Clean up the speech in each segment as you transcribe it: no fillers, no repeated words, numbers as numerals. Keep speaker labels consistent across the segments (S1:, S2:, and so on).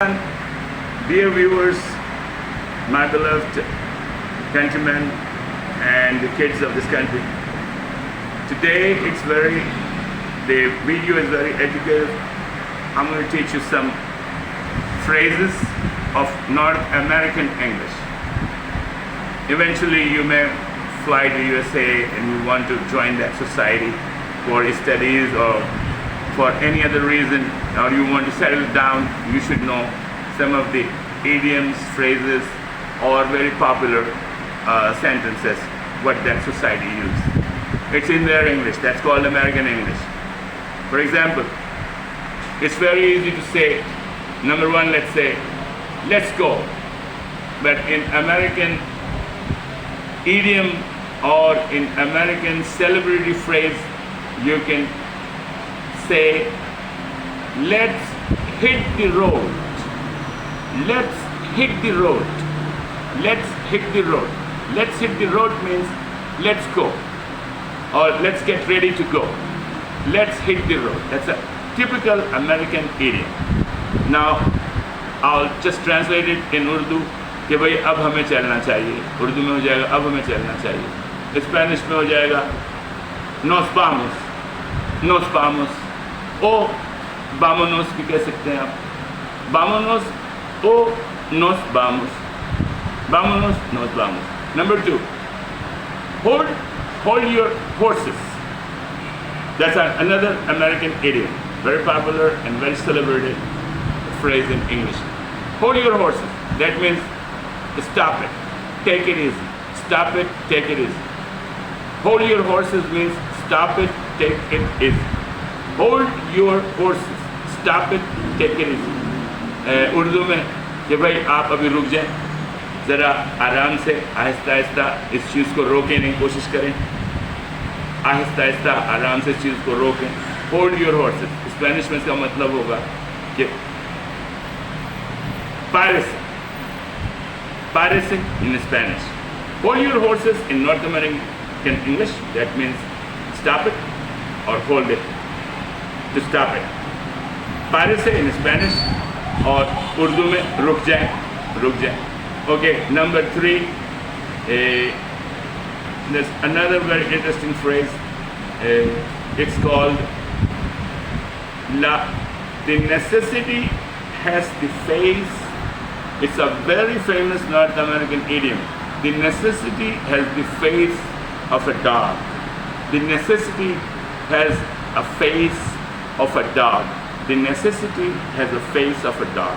S1: Dear viewers, my beloved countrymen and the kids of this country, today the video is very educative. I'm going to teach you some phrases of North American English. Eventually you may fly to USA and you want to join that society for studies or for any other reason, or you want to settle down. You should know some of the idioms, phrases, or very popular sentences what that society uses. It's in their English. That's called American English. For example, it's very easy to say, number one, let's say, let's go. But in American idiom or in American celebrity phrase, you can say, let's hit the road. Let's hit the road. Let's hit the road. Let's hit the road means let's go, or let's get ready to go. Let's hit the road. That's a typical American idiom. Now, I'll just translate it in Urdu कि भाई अब हमें चलना चाहिए. उर्दू में हो जाएगा अब हमें चलना चाहिए. स्पेनिश में हो जाएगा nos vamos, nos vamos. O vámonos भी कह सकते हैं आप. Vámonos o nos vamos. Vámonos, nos vamos. Number two, hold your horses. That's another American idiom, very popular and very celebrated phrase in English. Hold your horses. That means stop it, take it easy. Stop it, take it easy. Hold your horses means stop it, take it easy. Hold your horses. Stop it, take it easy. Urdu में कि भाई आप अभी रुक जाएं, ज़रा आराम से आहिस्ता आहिस्ता इस चीज़ को रोकने की कोशिश करें. आहिस्ता आहिस्ता आराम से इस चीज़ को रोकें. Hold your horses. स्पेनिश में इसका मतलब होगा कि párese in Spanish. Hold your horses in North American English. That means stop it or hold it. To stop it. Párese in Spanish और उर्दू में रुक जाए, रुक जाए. Okay, number three, there's another very interesting phrase. It's called the necessity has the face. It's a very famous North American idiom. The necessity has the face of a dog. The necessity has a face of a dog. The necessity has a face of a dog.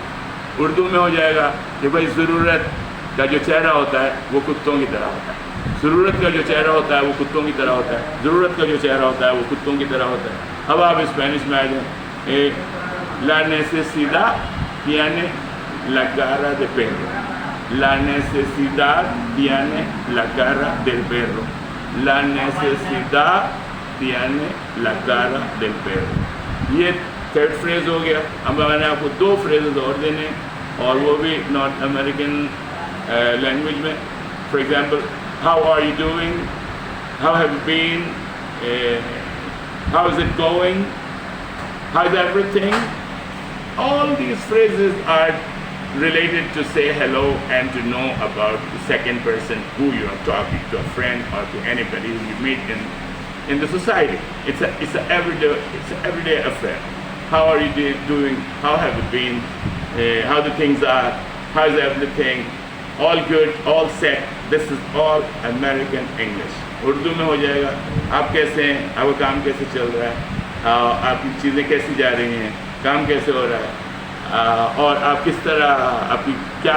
S1: Urdu में हो जाएगा कि भाई ज़रूरत का जो चेहरा होता है वो कुत्तों की तरह होता है. ज़रूरत का जो चेहरा होता है वो कुत्तों की तरह होता है. ज़रूरत का जो चेहरा होता है वो कुत्तों की तरह होता है. अब आप स्पेनिश में आ जाए. La necesidad tiene la cara de perro. La necesidad tiene la cara del perro. La necesidad tiene la cara del perro. ये थर्ड फ्रेज हो गया. अब मैंने आपको दो फ्रेजेस और देने और वो भी नॉर्थ अमेरिकन लैंग्वेज में. For example, how are you doing, how have you been, how is it going, how is everything. All these phrases are related to say hello and to know about the second person who you are talking to, a friend or to anybody who you meet in the society. It's an everyday affair. How are you doing? How have you been? How the things are? How is everything? All good, all set. This is all American English. Urdu में हो जाएगा आप कैसे हैं, आपका काम कैसे चल रहा है, आपकी चीज़ें कैसी जा रही हैं, काम कैसे हो रहा है, और आप किस तरह, आपकी क्या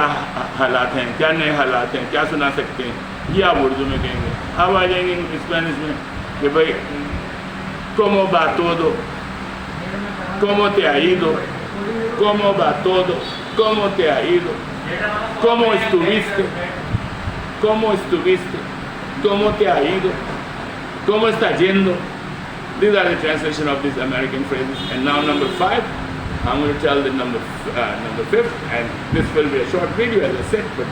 S1: हालात हैं, क्या नए हालात हैं, क्या सुना सकते हैं, ये आप उर्दू में कहेंगे. अब आ जाएंगे स्पेनिश में कि भाई cómo va todo, cómo te ha ido, cómo va todo, cómo te ha ido, cómo estuviste, cómo estuviste, cómo te ha ido, cómo está yendo. These are the translation of these American phrases. And now number five, I'm going to tell the number fifth, and this will be a short video as I said, but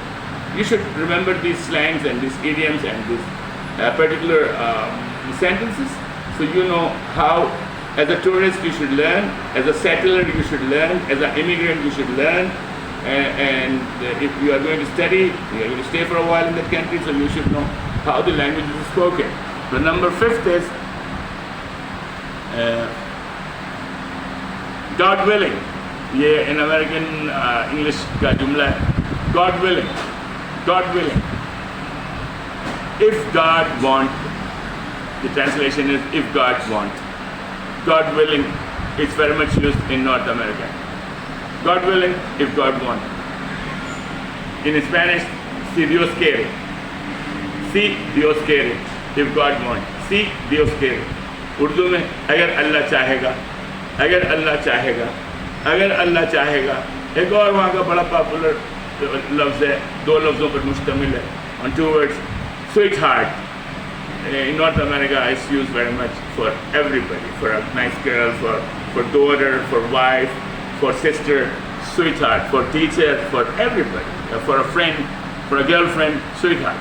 S1: you should remember these slangs and these idioms and these particular sentences, so you know how As a tourist, you should learn. As a settler, you should learn. As an immigrant, you should learn. and if you are going to study, you are going to stay for a while in that country, so you should know how the language is spoken. The number 5th is God willing. ये in American English का जुमला है. God willing. God willing. If God want. The translation is if God want. God willing. It's very much used in North America. God willing, if God want. In Spanish, si Dios quiere. Si Dios quiere, if God want. Si Dios quiere. Urdu में अगर अल्लाह चाहेगा, अगर अल्लाह चाहेगा, अगर अल्लाह चाहेगा. एक और वहाँ का बड़ा पॉपुलर लफ्ज़ है, 2 लफ्ज़ों पर मुश्तमिल है, on 2 words, sweetheart. In North America, it's used very much for everybody, for a nice girl, for daughter, for wife, for sister, sweetheart, for teacher, for everybody, for a friend, for a girlfriend, sweetheart.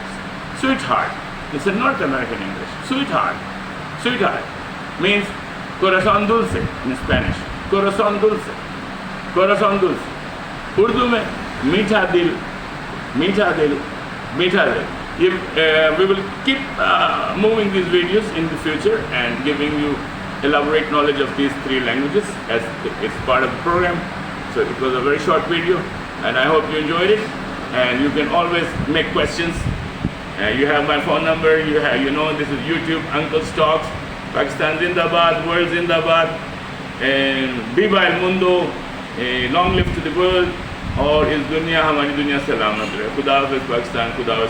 S1: Sweetheart. It's a North American English. Sweetheart. Sweetheart means corazón dulce in Spanish. Corazón dulce. Corazón dulce. Urdu में मीठा दिल, मीठा दिल, मीठा दिल. We will keep moving these videos in the future and giving you elaborate knowledge of these 3 languages as it's part of the program. So it was a very short video, and I hope you enjoyed it. And you can always make questions. You have my phone number. You know this is YouTube. Uncle's Talks. Pakistan Zindabad. World Zindabad. And Viva el Mundo. Long live to the world. और इस दुनिया हमारी दुनिया सलामत रहे. खुदा हाफ़िज़ पाकिस्तान. खुदा हाफ़िज़.